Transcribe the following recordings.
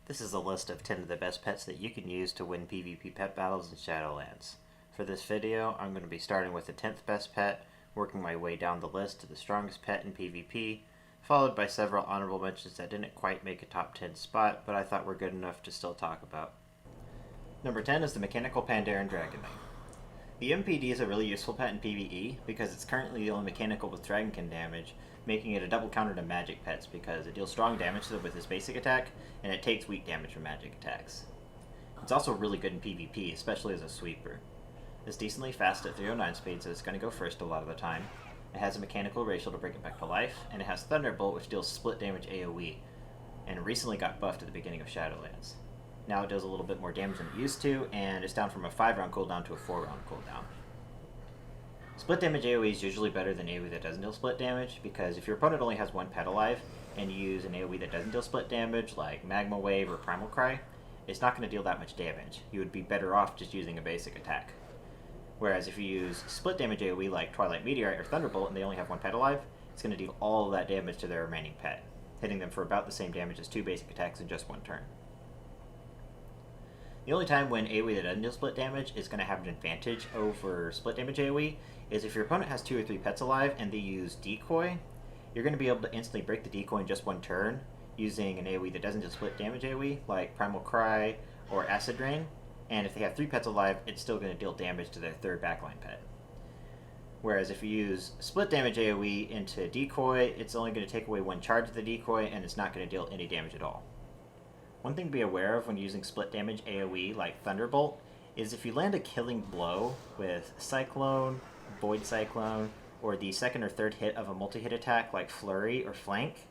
This is a list of 10 of the best pets that you can use to win PvP pet battles in Shadowlands. For this video, I'm going to be starting with the 10th best pet, working my way down the list to the strongest pet in PvP, followed by several honorable mentions that didn't quite make a top 10 spot, but I thought were good enough to still talk about. Number 10 is the Mechanical Pandaren Dragonling. The MPD is a really useful pet in PvE because it's currently the only mechanical with Dragonkin damage, making it a double counter to magic pets because it deals strong damage to them with his basic attack, and it takes weak damage from magic attacks. It's also really good in PvP, especially as a sweeper. It's decently fast at 309 speed, so it's going to go first a lot of the time. It has a mechanical racial to bring it back to life, and it has Thunderbolt, which deals split damage AoE, and recently got buffed at the beginning of Shadowlands. Now it does a little bit more damage than it used to, and it's down from a 5-round cooldown to a 4-round cooldown. Split damage AoE is usually better than AoE that doesn't deal split damage, because if your opponent only has one pet alive, and you use an AoE that doesn't deal split damage, like Magma Wave or Primal Cry, it's not going to deal that much damage. You would be better off just using a basic attack. Whereas if you use split damage AoE like Twilight Meteorite or Thunderbolt and they only have one pet alive, it's going to deal all of that damage to their remaining pet, hitting them for about the same damage as 2 basic attacks in just one turn. The only time when AoE that doesn't deal split damage is going to have an advantage over split damage AoE is if your opponent has 2 or 3 pets alive and they use Decoy, you're going to be able to instantly break the Decoy in just one turn using an AoE that doesn't deal split damage AoE like Primal Cry or Acid Rain, and if they have 3 pets alive, it's still going to deal damage to their third backline pet. Whereas if you use split damage AoE into Decoy, it's only going to take away 1 charge of the Decoy and it's not going to deal any damage at all. One thing to be aware of when using split damage AoE like Thunderbolt is if you land a killing blow with Cyclone, Void Cyclone, or the second or third hit of a multi-hit attack like Flurry or Flank,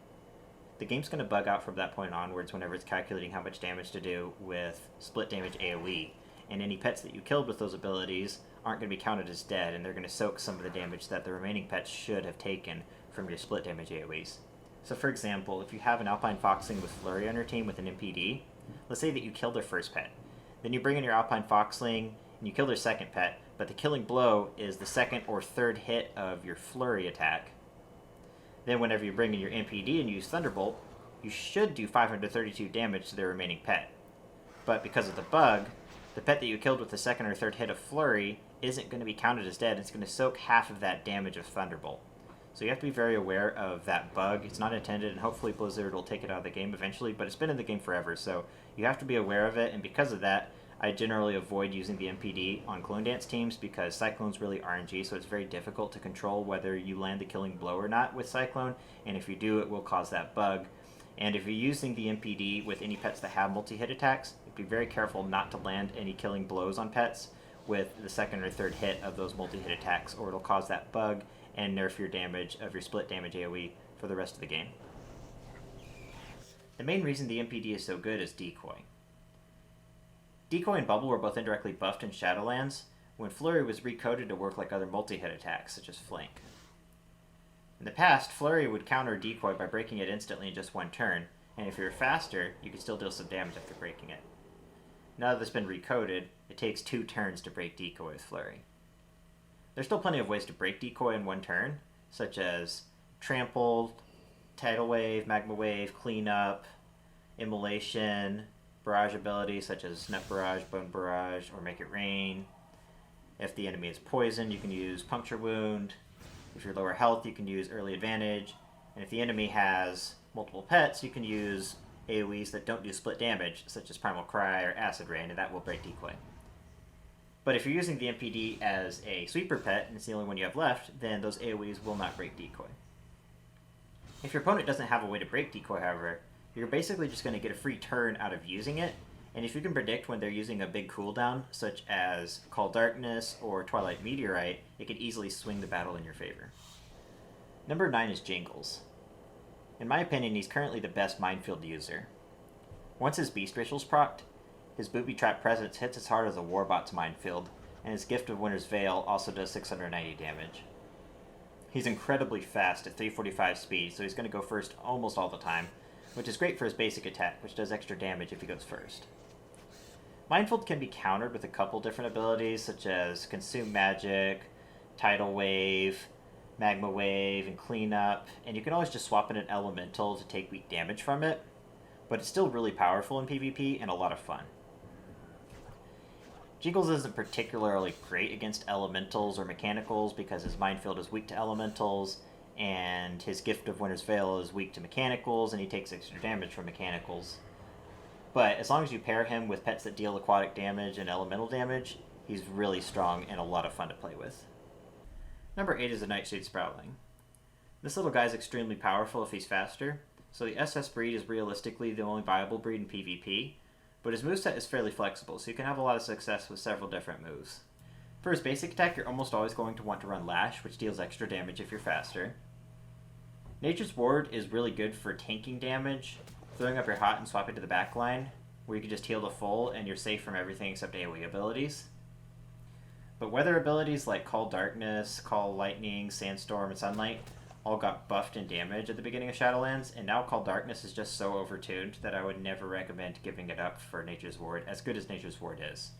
the game's going to bug out from that point onwards whenever it's calculating how much damage to do with split damage AoE, and any pets that you killed with those abilities aren't going to be counted as dead, and they're going to soak some of the damage that the remaining pets should have taken from your split damage AoEs. So for example, if you have an Alpine Foxling with Flurry on your team with an MPD, let's say that you kill their first pet. Then you bring in your Alpine Foxling and you kill their second pet, but the killing blow is the second or third hit of your Flurry attack. Then whenever you bring in your MPD and use Thunderbolt, you should do 532 damage to their remaining pet. But because of the bug, the pet that you killed with the second or third hit of Flurry isn't going to be counted as dead, it's going to soak half of that damage of Thunderbolt. So you have to be very aware of that bug. It's not intended, and hopefully Blizzard will take it out of the game eventually, but it's been in the game forever, so you have to be aware of it, and because of that, I generally avoid using the MPD on Clone Dance teams because Cyclone's really RNG, so it's very difficult to control whether you land the killing blow or not with Cyclone, and if you do, it will cause that bug. And if you're using the MPD with any pets that have multi-hit attacks, be very careful not to land any killing blows on pets with the second or third hit of those multi-hit attacks, or it'll cause that bug and nerf your damage of your split damage AoE for the rest of the game. The main reason the MPD is so good is Decoy. Decoy and Bubble were both indirectly buffed in Shadowlands when Flurry was recoded to work like other multi-hit attacks, such as Flank. In the past, Flurry would counter Decoy by breaking it instantly in just one turn, and if you're faster, you could still deal some damage after breaking it. Now that it's been recoded, it takes 2 turns to break Decoy with Flurry. There's still plenty of ways to break Decoy in one turn, such as Trample, Tidal Wave, Magma Wave, Cleanup, Immolation, Barrage abilities such as Nut Barrage, Bone Barrage, or Make It Rain. If the enemy is poisoned, you can use Puncture Wound. If you're lower health, you can use Early Advantage. And if the enemy has multiple pets, you can use AoEs that don't do split damage, such as Primal Cry or Acid Rain, and that will break Decoy. But if you're using the MPD as a sweeper pet, and it's the only one you have left, then those AoEs will not break Decoy. If your opponent doesn't have a way to break Decoy, however, you're basically just going to get a free turn out of using it, and if you can predict when they're using a big cooldown, such as Call Darkness or Twilight Meteorite, it could easily swing the battle in your favor. Number 9 is Jingles. In my opinion, he's currently the best Minefield user. Once his Beast Racial's procced, his Booby Trap Presence hits as hard as a Warbot's Minefield, and his Gift of Winter's Veil also does 690 damage. He's incredibly fast at 345 speed, so he's going to go first almost all the time, which is great for his basic attack, which does extra damage if he goes first. Minefield can be countered with a couple different abilities, such as Consume Magic, Tidal Wave, Magma Wave, and Cleanup, and you can always just swap in an Elemental to take weak damage from it. but it's still really powerful in PvP and a lot of fun. Jingles isn't particularly great against elementals or mechanicals because his minefield is weak to elementals, and his Gift of Winter's Veil is weak to mechanicals, and he takes extra damage from mechanicals. But as long as you pair him with pets that deal aquatic damage and elemental damage, he's really strong and a lot of fun to play with. Number 8 is the Nightshade Sproutling. This little guy is extremely powerful if he's faster, so the SS breed is realistically the only viable breed in PvP, but his moveset is fairly flexible, so you can have a lot of success with several different moves. For his basic attack, you're almost always going to want to run Lash, which deals extra damage if you're faster. Nature's Ward is really good for tanking damage, throwing up your hot and swapping to the back line, where you can just heal to full and you're safe from everything except AoE abilities. But weather abilities like Call Darkness, Call Lightning, Sandstorm, and Sunlight all got buffed in damage at the beginning of Shadowlands, and now Call Darkness is just so overtuned that I would never recommend giving it up for Nature's Ward, as good as Nature's Ward is.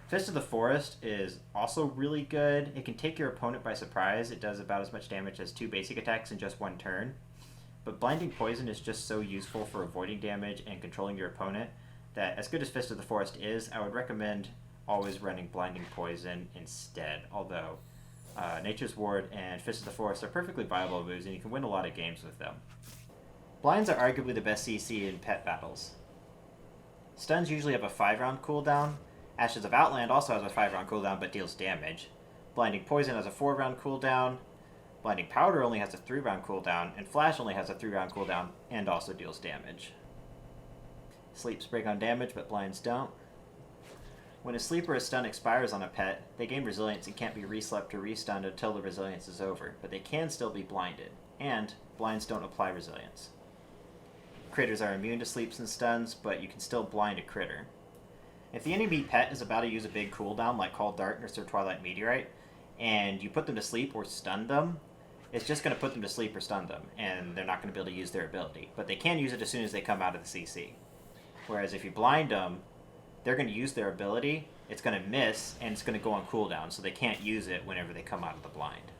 Fist of the Forest is also really good. It can take your opponent by surprise. It does about as much damage as 2 basic attacks in just 1 turn. But Blinding Poison is just so useful for avoiding damage and controlling your opponent that, as good as Fist of the Forest is, I would recommend always running Blinding Poison instead, although Nature's Ward and Fist of the Forest are perfectly viable moves and you can win a lot of games with them. Blinds are arguably the best CC in pet battles. Stuns usually have a 5-round cooldown. Ashes of Outland also has a 5-round cooldown but deals damage. Blinding Poison has a 4-round cooldown. Blinding Powder only has a 3-round cooldown, and Flash only has a 3-round cooldown and also deals damage. Sleeps break on damage, but blinds don't. When a sleep or a stun expires on a pet, they gain resilience and can't be reslept or restunned until the resilience is over, but they can still be blinded, and blinds don't apply resilience. Critters are immune to sleeps and stuns, but you can still blind a critter. If the enemy pet is about to use a big cooldown like Call Darkness or Twilight Meteorite, and you put them to sleep or stun them, it's just going to put them to sleep or stun them, and they're not going to be able to use their ability. But they can use it as soon as they come out of the CC. Whereas if you blind them, they're going to use their ability, it's going to miss, and it's going to go on cooldown, so they can't use it whenever they come out of the blind.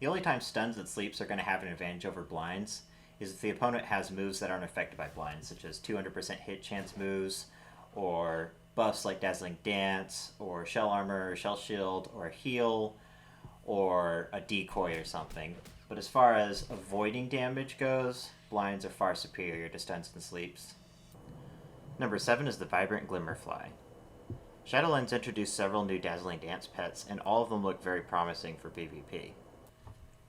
The only time stuns and sleeps are going to have an advantage over blinds is if the opponent has moves that aren't affected by blinds, such as 200% hit chance moves, or buffs like Dazzling Dance, or Shell Armor, or Shell Shield, or a heal, or a decoy or something. But as far as avoiding damage goes, blinds are far superior to stuns and sleeps. Number 7 is the Vibrant Glimmerfly. Shadowlands introduced several new Dazzling Dance pets, and all of them look very promising for PvP.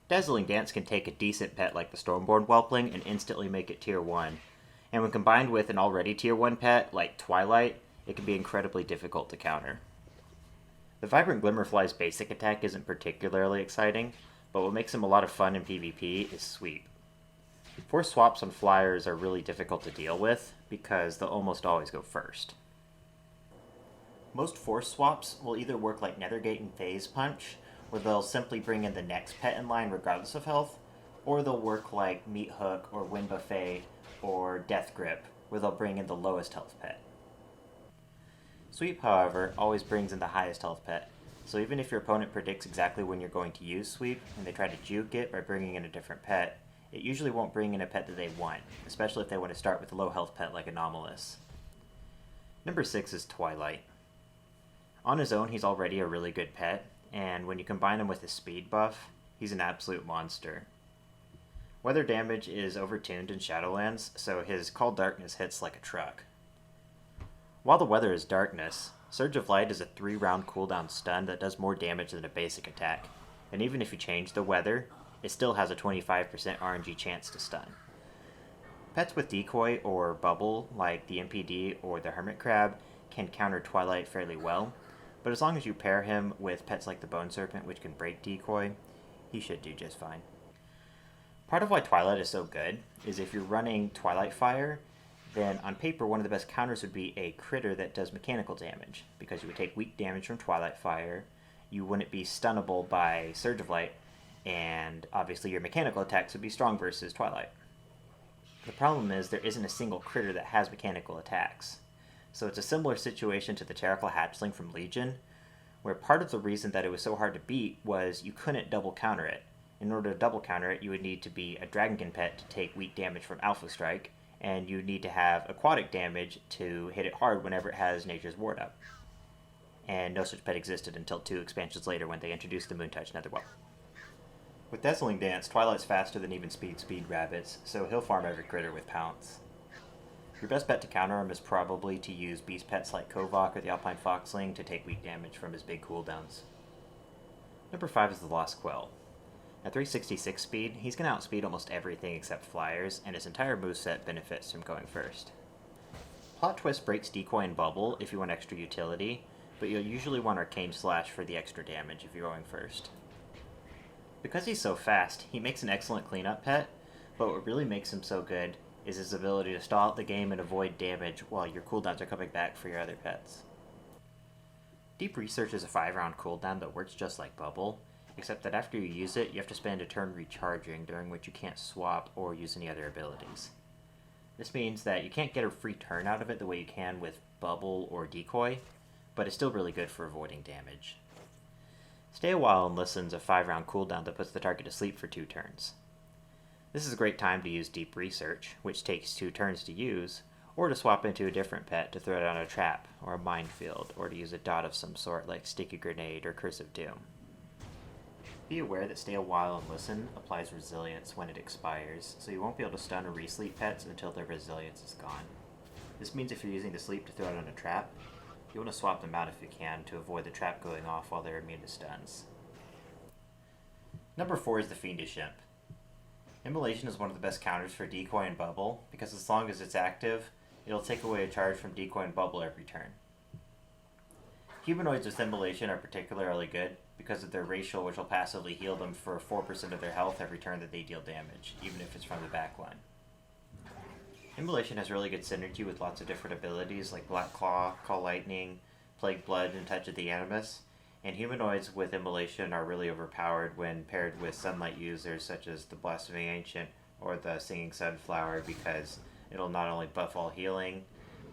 Dazzling Dance can take a decent pet like the Stormborn Whelpling and instantly make it tier 1, and when combined with an already tier 1 pet like Twilight, it can be incredibly difficult to counter. The Vibrant Glimmerfly's basic attack isn't particularly exciting, but what makes him a lot of fun in PvP is Sweep. Force swaps on Fliers are really difficult to deal with, because they'll almost always go first. Most force swaps will either work like Nethergate and Phase Punch, where they'll simply bring in the next pet in line regardless of health, or they'll work like Meat Hook or Wind Buffet or Death Grip, where they'll bring in the lowest health pet. Sweep, however, always brings in the highest health pet, so even if your opponent predicts exactly when you're going to use Sweep, and they try to juke it by bringing in a different pet, it usually won't bring in a pet that they want, especially if they want to start with a low health pet like Anomalus. Number 6 is Twilight. On his own, he's already a really good pet, and when you combine him with his speed buff, he's an absolute monster. Weather damage is overtuned in Shadowlands, so his Call Darkness hits like a truck. While the weather is darkness, Surge of Light is a 3-round cooldown stun that does more damage than a basic attack, and even if you change the weather, it still has a 25% RNG chance to stun. Pets with Decoy or Bubble, like the MPD or the Hermit Crab, can counter Twilight fairly well, but as long as you pair him with pets like the Bone Serpent, which can break Decoy, he should do just fine. Part of why Twilight is so good is if you're running Twilight Fire, then on paper one of the best counters would be a critter that does mechanical damage, because you would take weak damage from Twilight Fire, you wouldn't be stunnable by Surge of Light, and obviously your mechanical attacks would be strong versus Twilight. The problem is there isn't a single critter that has mechanical attacks. So it's a similar situation to the Kunchong Hatchling from Legion, where part of the reason that it was so hard to beat was you couldn't double counter it. In order to double counter it, you would need to be a Dragonling pet to take weak damage from Alpha Strike, and you need to have aquatic damage to hit it hard whenever it has Nature's Ward up. And no such pet existed until 2 expansions later when they introduced the Moontouch Netherwhelp. With Dazzling Dance, Twilight's faster than even Speed rabbits, so he'll farm every critter with Pounce. Your best bet to counter him is probably to use beast pets like Kovok or the Alpine Foxling to take weak damage from his big cooldowns. Number 5 is the Lost Quill. At 366 speed, he's going to outspeed almost everything except Fliers, and his entire moveset benefits from going first. Plot Twist breaks Decoy and Bubble if you want extra utility, but you'll usually want Arcane Slash for the extra damage if you're going first. Because he's so fast, he makes an excellent cleanup pet, but what really makes him so good is his ability to stall out the game and avoid damage while your cooldowns are coming back for your other pets. Deep Research is a 5-round cooldown that works just like Bubble, except that after you use it, you have to spend a turn recharging, during which you can't swap or use any other abilities. This means that you can't get a free turn out of it the way you can with Bubble or Decoy, but it's still really good for avoiding damage. Stay a While and Listen's a 5-round cooldown that puts the target to sleep for 2 turns. This is a great time to use Deep Research, which takes 2 turns to use, or to swap into a different pet to throw down a trap, or a minefield, or to use a dot of some sort like Sticky Grenade or Curse of Doom. Be aware that Stay a While and Listen applies resilience when it expires, so you won't be able to stun or resleep pets until their resilience is gone. This means if you're using the sleep to throw down a trap, you want to swap them out if you can to avoid the trap going off while they're immune to stuns. Number 4 is the Fiendish Imp. Immolation is one of the best counters for Decoy and Bubble, because as long as it's active, it'll take away a charge from Decoy and Bubble every turn. Humanoids with Immolation are particularly good because of their racial, which will passively heal them for 4% of their health every turn that they deal damage, even if it's from the backline. Immolation has really good synergy with lots of different abilities like Black Claw, Call Lightning, Plague Blood, and Touch of the Animus, and humanoids with Immolation are really overpowered when paired with Sunlight users such as the Blaspheming Ancient or the Singing Sunflower, because it'll not only buff all healing,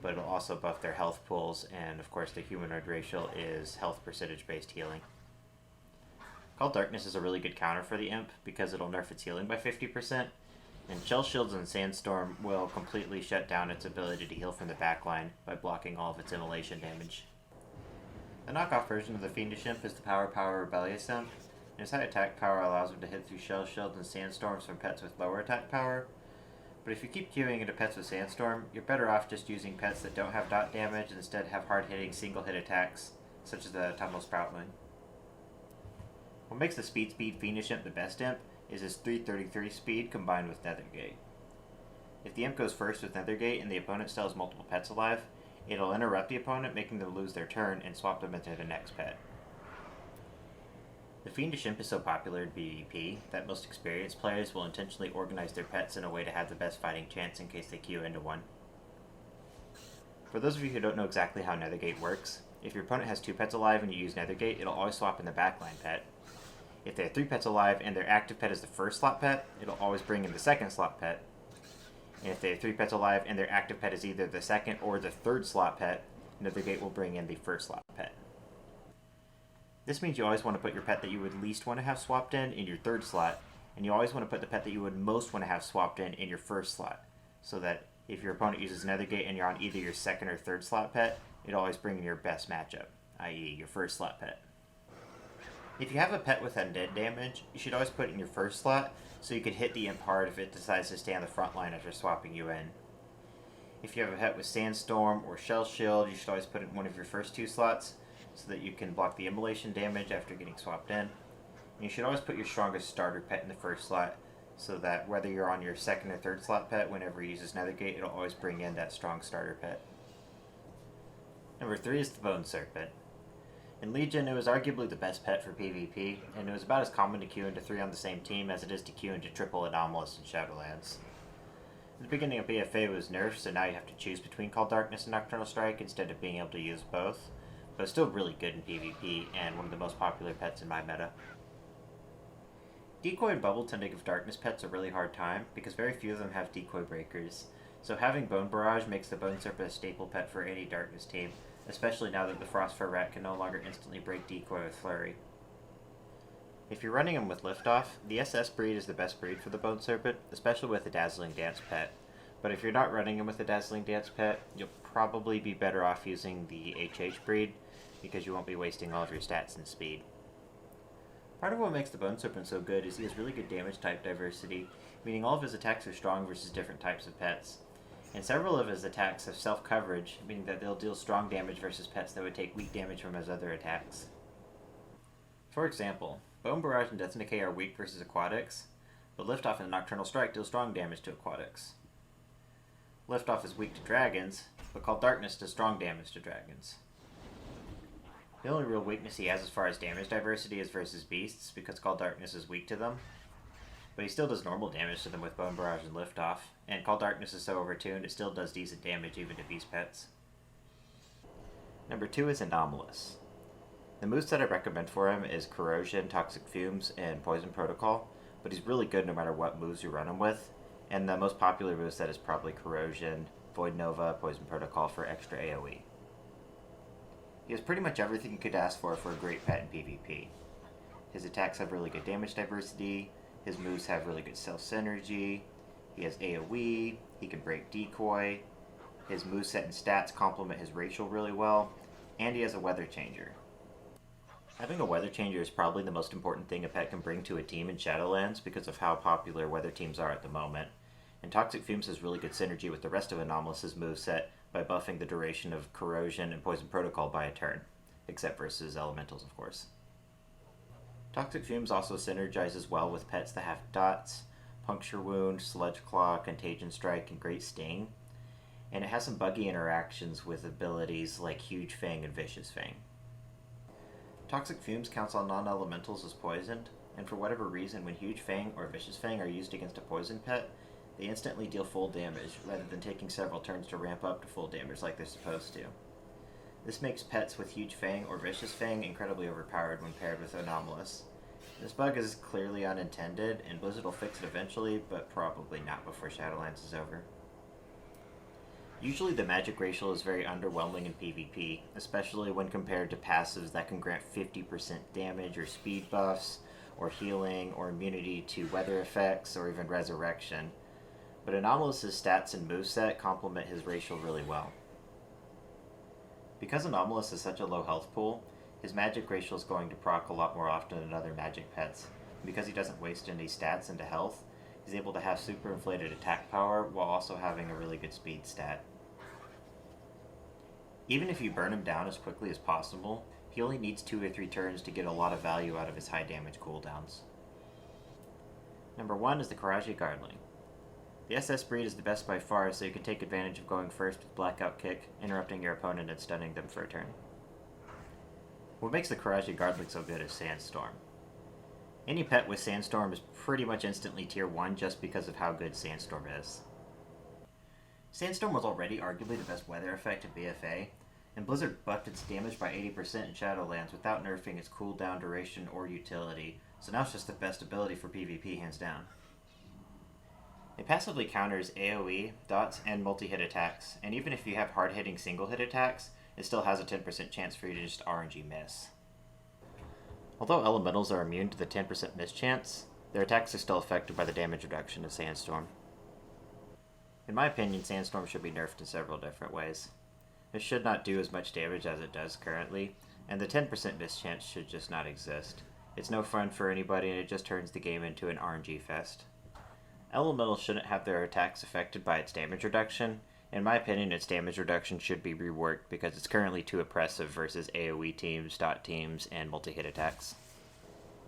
but it'll also buff their health pools, and of course the humanoid racial is health percentage based healing. Call Darkness is a really good counter for the Imp because it'll nerf its healing by 50%, and Shell Shields and Sandstorm will completely shut down its ability to heal from the backline by blocking all of its immolation damage. The knockoff version of the Fiendish Imp is the Power Rebellious Imp, and his high attack power allows him to hit through Shell Shields and Sandstorms from pets with lower attack power, but if you keep queuing into pets with Sandstorm, you're better off just using pets that don't have dot damage and instead have hard-hitting single-hit attacks, such as the Autumnal Sproutling. What makes the Speed Fiendish Imp the best Imp is his 333 speed combined with Nethergate. If the Imp goes first with Nethergate and the opponent still has multiple pets alive, it'll interrupt the opponent, making them lose their turn, and swap them into the next pet. The Fiendish Imp is so popular in PvP that most experienced players will intentionally organize their pets in a way to have the best fighting chance in case they queue into one. For those of you who don't know exactly how Nethergate works, if your opponent has 2 pets alive and you use Nethergate, it'll always swap in the backline pet. If they have 3 pets alive and their active pet is the first slot pet, it'll always bring in the second slot pet. And if they have 3 pets alive and their active pet is either the second or the third slot pet, Nethergate will bring in the first slot pet. This means you always want to put your pet that you would least want to have swapped in your third slot, and you always want to put the pet that you would most want to have swapped in your first slot, so that if your opponent uses Nethergate and you're on either your second or third slot pet, it'll always bring in your best matchup, i.e. your first slot pet. If you have a pet with undead damage, you should always put it in your first slot, so you can hit the Imp hard if it decides to stay on the front line after swapping you in. If you have a pet with Sandstorm or Shell Shield, you should always put it in one of your first 2 slots, so that you can block the immolation damage after getting swapped in. And you should always put your strongest starter pet in the first slot, so that whether you're on your second or third slot pet, whenever he uses Nethergate, it'll always bring in that strong starter pet. Number 3 is the Bone Serpent. In Legion, it was arguably the best pet for PvP, and it was about as common to queue into 3 on the same team as it is to queue into triple Anomalus in Shadowlands. At the beginning of BFA it was nerfed, so now you have to choose between Call Darkness and Nocturnal Strike instead of being able to use both, but it's still really good in PvP and one of the most popular pets in my meta. Decoy and Bubble tend to give Darkness pets a really hard time because very few of them have Decoy breakers, so having Bone Barrage makes the Bone Serpent a staple pet for any Darkness team, especially now that the Frostfur rat can no longer instantly break Decoy with Flurry. If you're running him with Liftoff, the SS breed is the best breed for the Bone Serpent, especially with the Dazzling Dance pet, but if you're not running him with a Dazzling Dance pet, you'll probably be better off using the HH breed, because you won't be wasting all of your stats and speed. Part of what makes the Bone Serpent so good is he has really good damage type diversity, meaning all of his attacks are strong versus different types of pets. And several of his attacks have self-coverage, meaning that they'll deal strong damage versus pets that would take weak damage from his other attacks. For example, Bone Barrage and Death and Decay are weak versus aquatics, but Liftoff and Nocturnal Strike deal strong damage to aquatics. Liftoff is weak to dragons, but Call Darkness does strong damage to dragons. The only real weakness he has as far as damage diversity is versus beasts, because Call Darkness is weak to them. But he still does normal damage to them with Bone Barrage and Liftoff, and Call Darkness is so overtuned it still does decent damage even to beast pets. Number 2 is Anomalus. The moveset I recommend for him is Corrosion, Toxic Fumes, and Poison Protocol, but he's really good no matter what moves you run him with, and the most popular moveset is probably Corrosion, Void Nova, Poison Protocol for extra AoE. He has pretty much everything you could ask for a great pet in PvP. His attacks have really good damage diversity, his moves have really good self-synergy, he has AoE, he can break decoy, his moveset and stats complement his racial really well, and he has a weather changer. Having a weather changer is probably the most important thing a pet can bring to a team in Shadowlands because of how popular weather teams are at the moment, and Toxic Fumes has really good synergy with the rest of Anomalus' moveset by buffing the duration of Corrosion and Poison Protocol by a turn, except versus Elementals, of course. Toxic Fumes also synergizes well with pets that have Dots, Puncture Wound, Sludge Claw, Contagion Strike, and Great Sting, and it has some buggy interactions with abilities like Huge Fang and Vicious Fang. Toxic Fumes counts on non-elementals as poisoned, and for whatever reason when Huge Fang or Vicious Fang are used against a poison pet, they instantly deal full damage, rather than taking several turns to ramp up to full damage like they're supposed to. This makes pets with Huge Fang or Vicious Fang incredibly overpowered when paired with Anomalus. This bug is clearly unintended, and Blizzard will fix it eventually, but probably not before Shadowlands is over. Usually the magic racial is very underwhelming in PvP, especially when compared to passives that can grant 50% damage or speed buffs, or healing, or immunity to weather effects, or even resurrection. But Anomalus' stats and moveset complement his racial really well. Because Anomalus is such a low health pool, his magic racial is going to proc a lot more often than other magic pets. And because he doesn't waste any stats into health, he's able to have super inflated attack power while also having a really good speed stat. Even if you burn him down as quickly as possible, he only needs 2 or 3 turns to get a lot of value out of his high damage cooldowns. Number 1 is the Qiraji Guardling. The SS breed is the best by far, so you can take advantage of going first with Blackout Kick, interrupting your opponent and stunning them for a turn. What makes the Qiraji Guardling so good is Sandstorm. Any pet with Sandstorm is pretty much instantly tier 1 just because of how good Sandstorm is. Sandstorm was already arguably the best weather effect in BFA, and Blizzard buffed its damage by 80% in Shadowlands without nerfing its cooldown duration or utility, so now it's just the best ability for PvP hands down. It passively counters AoE, dots, and multi-hit attacks, and even if you have hard-hitting single-hit attacks, it still has a 10% chance for you to just RNG miss. Although Elementals are immune to the 10% miss chance, their attacks are still affected by the damage reduction of Sandstorm. In my opinion, Sandstorm should be nerfed in several different ways. It should not do as much damage as it does currently, and the 10% miss chance should just not exist. It's no fun for anybody, and it just turns the game into an RNG fest. Elementals shouldn't have their attacks affected by its damage reduction. In my opinion, its damage reduction should be reworked because it's currently too oppressive versus AoE teams, dot teams, and multi-hit attacks.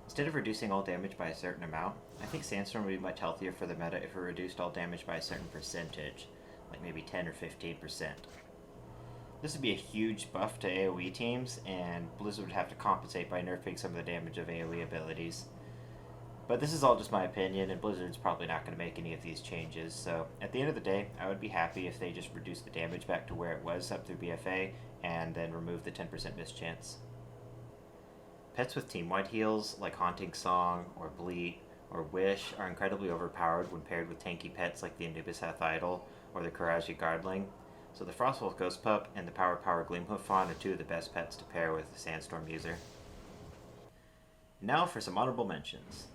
Instead of reducing all damage by a certain amount, I think Sandstorm would be much healthier for the meta if it reduced all damage by a certain percentage, like maybe 10 or 15%. This would be a huge buff to AoE teams, and Blizzard would have to compensate by nerfing some of the damage of AoE abilities. But this is all just my opinion, and Blizzard's probably not going to make any of these changes, so at the end of the day, I would be happy if they just reduced the damage back to where it was up through BFA, and then remove the 10% miss chance. Pets with team-wide heals, like Haunting Song, or Bleat, or Wish, are incredibly overpowered when paired with tanky pets like the Anubis Hath Idol, or the Qiraji Guardling, so the Frostwolf Ghostpup and the Power Glimmerfly are 2 of the best pets to pair with the Sandstorm user. Now for some honorable mentions.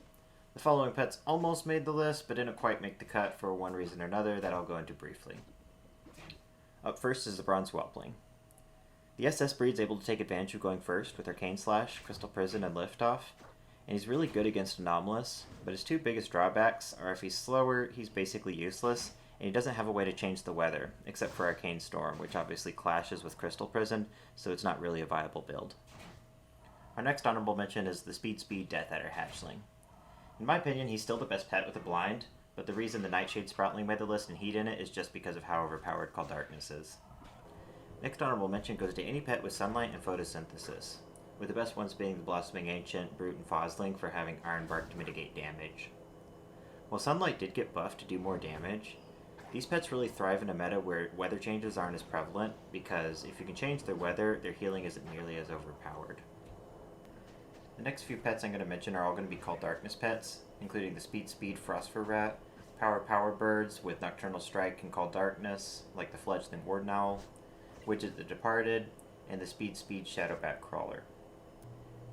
The following pets almost made the list, but didn't quite make the cut for one reason or another that I'll go into briefly. Up first is the Bronze Whelpling. The SS breed's able to take advantage of going first with Arcane Slash, Crystal Prison, and Liftoff, and he's really good against Anomalus, but his two biggest drawbacks are if he's slower, he's basically useless, and he doesn't have a way to change the weather, except for Arcane Storm, which obviously clashes with Crystal Prison, so it's not really a viable build. Our next honorable mention is the Speed Death Adder Hatchling. In my opinion, he's still the best pet with a blind, but the reason the Nightshade Sproutling made the list and he didn't is just because of how overpowered Call Darkness is. Next honorable mention goes to any pet with Sunlight and Photosynthesis, with the best ones being the Blossoming Ancient, Brute, and Fosling for having Iron Bark to mitigate damage. While Sunlight did get buffed to do more damage, these pets really thrive in a meta where weather changes aren't as prevalent, because if you can change their weather, their healing isn't nearly as overpowered. The next few pets I'm going to mention are all going to be Call Darkness pets, including the Speed Frostfur Rat, Power Birds with Nocturnal Strike and Call Darkness, like the Fledgling Warden Owl, Widget the Departed, and the Speed Shadowback Crawler.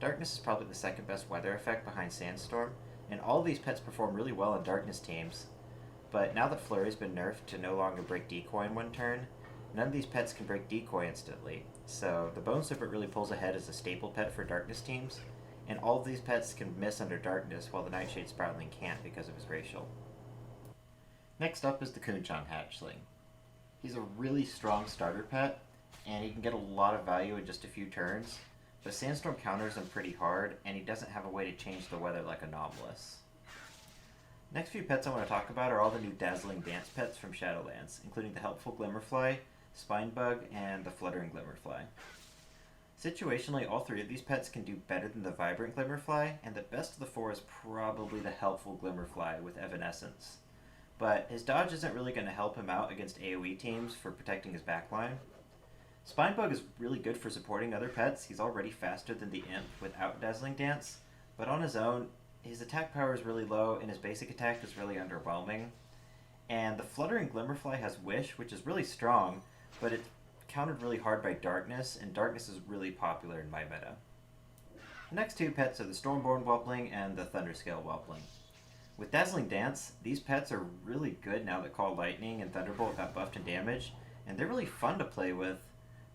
Darkness is probably the second best weather effect behind Sandstorm, and all of these pets perform really well in Darkness teams. But now that Flurry's been nerfed to no longer break Decoy in one turn, none of these pets can break Decoy instantly, so the Bone Serpent really pulls ahead as a staple pet for Darkness teams, and all of these pets can miss under Darkness while the Nightshade Sproutling can't because of his racial. Next up is the Kunchong Hatchling. He's a really strong starter pet, and he can get a lot of value in just a few turns, but Sandstorm counters him pretty hard, and he doesn't have a way to change the weather like Anomalus. Next few pets I want to talk about are all the new Dazzling Dance pets from Shadowlands, including the helpful Glimmerfly, Spinebug, and the Fluttering Glimmerfly. Situationally, all three of these pets can do better than the Vibrant Glimmerfly, and the best of the four is probably the helpful Glimmerfly with Evanescence. But his dodge isn't really going to help him out against AoE teams for protecting his backline. Spinebug is really good for supporting other pets. He's already faster than the Imp without Dazzling Dance, but on his own, his attack power is really low and his basic attack is really underwhelming. And the Fluttering Glimmerfly has Wish, which is really strong, but it's countered really hard by Darkness, and Darkness is really popular in my meta. The next two pets are the Stormborn Whelpling and the Thunderscale Whelpling. With Dazzling Dance, these pets are really good now that Call Lightning and Thunderbolt got buffed in damage, and they're really fun to play with,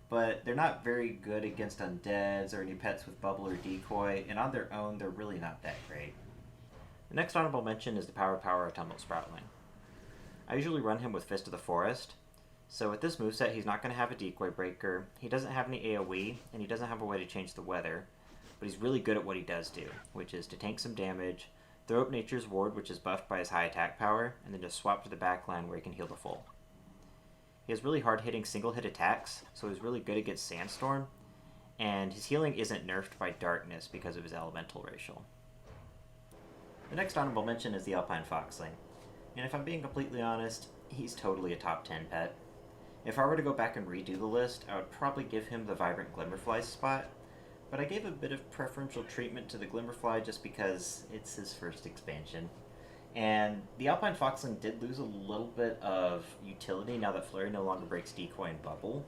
but they're not very good against undeads or any pets with Bubble or Decoy, and on their own, they're really not that great. The next honorable mention is the Power Autumnal Sproutling. I usually run him with Fist of the Forest, so with this moveset, he's not going to have a Decoy Breaker, he doesn't have any AoE, and he doesn't have a way to change the weather, but he's really good at what he does do, which is to tank some damage, throw up Nature's Ward, which is buffed by his high attack power, and then just swap to the backline where he can heal the full. He has really hard-hitting single-hit attacks, so he's really good against Sandstorm, and his healing isn't nerfed by Darkness because of his elemental racial. The next honorable mention is the Alpine Foxling, and if I'm being completely honest, he's totally a top 10 pet. If I were to go back and redo the list, I would probably give him the Vibrant Glimmerfly spot, but I gave a bit of preferential treatment to the Glimmerfly just because it's his first expansion. And the Alpine Foxling did lose a little bit of utility now that Flurry no longer breaks Decoy and Bubble,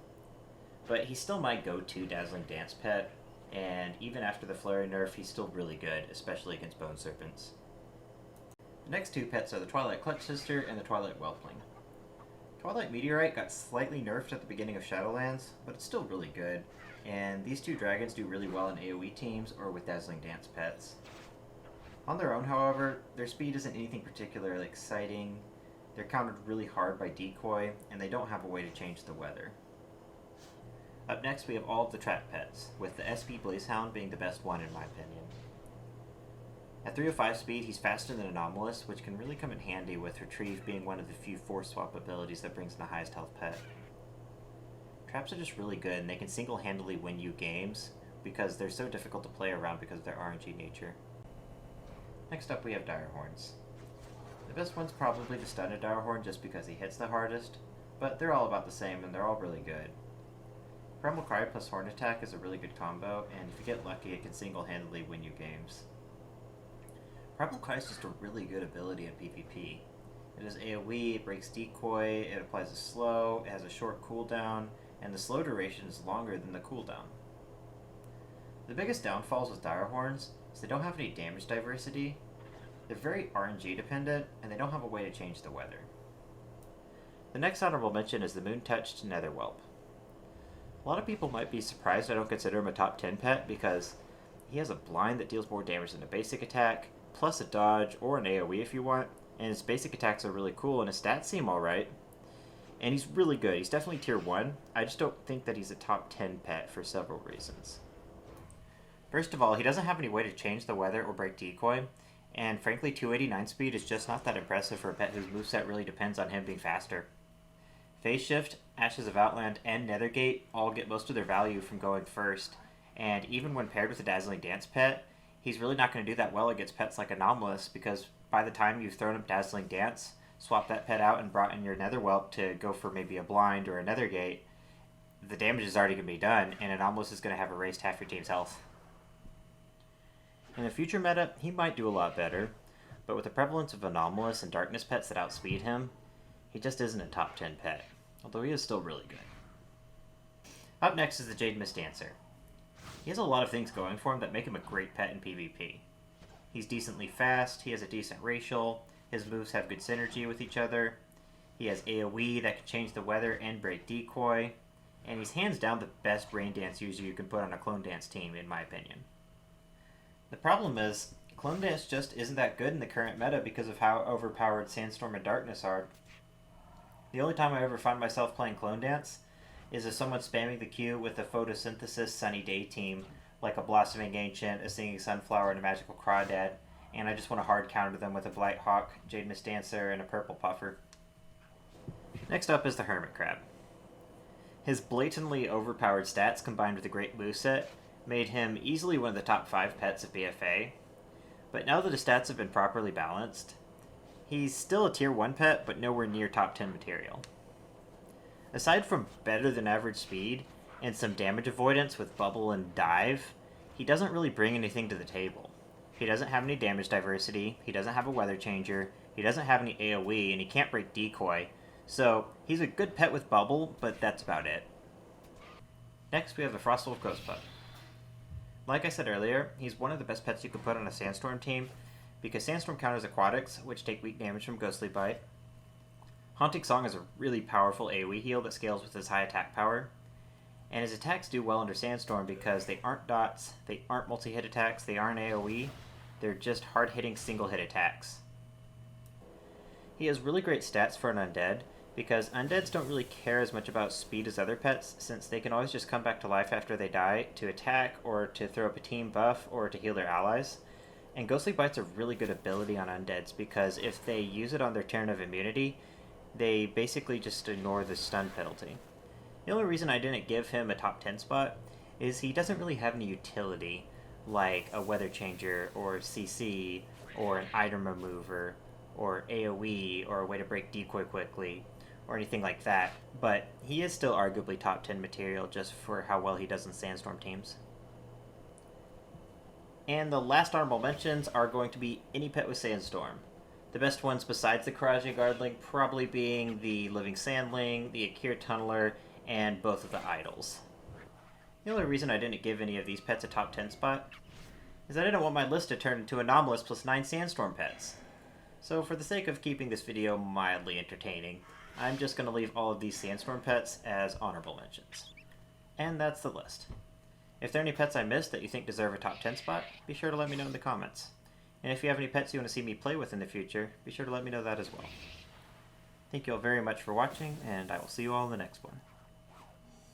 but he's still my go-to Dazzling Dance pet, and even after the Flurry nerf, he's still really good, especially against Bone Serpents. The next two pets are the Twilight Clutch Sister and the Twilight Whelpling. Twilight Meteorite got slightly nerfed at the beginning of Shadowlands, but it's still really good, and these two dragons do really well in AoE teams or with Dazzling Dance pets. On their own, however, their speed isn't anything particularly exciting, they're countered really hard by Decoy, and they don't have a way to change the weather. Up next we have all of the trap pets, with the SP Blazehound being the best one in my opinion. At 305 speed, he's faster than Anomalus, which can really come in handy with Retrieve being one of the few force swap abilities that brings in the highest health pet. Traps are just really good, and they can single-handedly win you games, because they're so difficult to play around because of their RNG nature. Next up we have Direhorns. The best one's probably the Stunted Direhorn just because he hits the hardest, but they're all about the same and they're all really good. Primal Cry plus Horn Attack is a really good combo, and if you get lucky it can single-handedly win you games. Primal Cry is just a really good ability in PvP. It has AoE, it breaks Decoy, it applies a slow, it has a short cooldown, and the slow duration is longer than the cooldown. The biggest downfalls with Direhorns is they don't have any damage diversity, They're very RNG dependent, and they don't have a way to change the weather. The next honorable mention is the Moon-Touched Nether Whelp. A lot of people might be surprised I don't consider him a top 10 pet because he has a blind that deals more damage than a basic attack, plus a dodge or an AoE if you want, and his basic attacks are really cool and his stats seem alright. And he's really good. He's definitely tier 1. I just don't think that he's a top 10 pet for several reasons. First of all, he doesn't have any way to change the weather or break decoy, and frankly 289 speed is just not that impressive for a pet whose moveset really depends on him being faster. Phase Shift, Ashes of Outland, and Nethergate all get most of their value from going first, and even when paired with a Dazzling Dance pet, he's really not going to do that well against pets like Anomalus, because by the time you've thrown up Dazzling Dance, swap that pet out and brought in your Netherwhelp to go for maybe a Blind or a Nethergate, the damage is already going to be done, and Anomalus is going to have erased half your team's health. In the future meta, he might do a lot better, but with the prevalence of Anomalus and Darkness pets that outspeed him, he just isn't a top 10 pet, although he is still really good. Up next is the Jademist Dancer. He has a lot of things going for him that make him a great pet in PvP. He's decently fast, he has a decent racial, his moves have good synergy with each other, he has AoE that can change the weather and break decoy, and he's hands down the best rain dance user you can put on a clone dance team, in my opinion. The problem is, clone dance just isn't that good in the current meta because of how overpowered Sandstorm and Darkness are. The only time I ever find myself playing clone dance is if someone's spamming the queue with a Photosynthesis Sunny Day team, like a Blossoming Ancient, a Singing Sunflower, and a Magical Crawdad, and I just want to hard counter them with a Blight Hawk, Jademist Dancer, and a Purple Puffer. Next up is the Hermit Crab. His blatantly overpowered stats combined with a great moveset made him easily one of the top 5 pets of BFA, but now that his stats have been properly balanced, he's still a tier 1 pet, but nowhere near top 10 material. Aside from better than average speed, and some damage avoidance with Bubble and Dive, he doesn't really bring anything to the table. He doesn't have any damage diversity, he doesn't have a weather changer, he doesn't have any AoE, and he can't break decoy, so he's a good pet with Bubble, but that's about it. Next we have the Frostwolf Ghostpup. Like I said earlier, he's one of the best pets you can put on a Sandstorm team, because Sandstorm counters aquatics, which take weak damage from Ghostly Bite. Haunting Song is a really powerful AoE heal that scales with his high attack power, and his attacks do well under Sandstorm because they aren't dots, they aren't multi-hit attacks, they aren't AoE, they're just hard-hitting single-hit attacks. He has really great stats for an undead, because undeads don't really care as much about speed as other pets, since they can always just come back to life after they die to attack, or to throw up a team buff, or to heal their allies. And Ghostly Bite's a really good ability on undeads, because if they use it on their turn of immunity, they basically just ignore the stun penalty. The only reason I didn't give him a top 10 spot is he doesn't really have any utility, like a weather changer, or CC, or an item remover, or AoE, or a way to break decoy quickly, or anything like that, but he is still arguably top 10 material just for how well he does in Sandstorm teams. And the last honorable mentions are going to be any pet with Sandstorm. The best ones besides the Qiraji Guardling probably being the Living Sandling, the Akir Tunneler, and both of the Idols. The only reason I didn't give any of these pets a top 10 spot is I didn't want my list to turn into Anomalus plus 9 Sandstorm pets. So for the sake of keeping this video mildly entertaining, I'm just going to leave all of these Sandstorm pets as honorable mentions. And that's the list. If there are any pets I missed that you think deserve a top 10 spot, be sure to let me know in the comments. And if you have any pets you want to see me play with in the future, be sure to let me know that as well. Thank you all very much for watching, and I will see you all in the next one.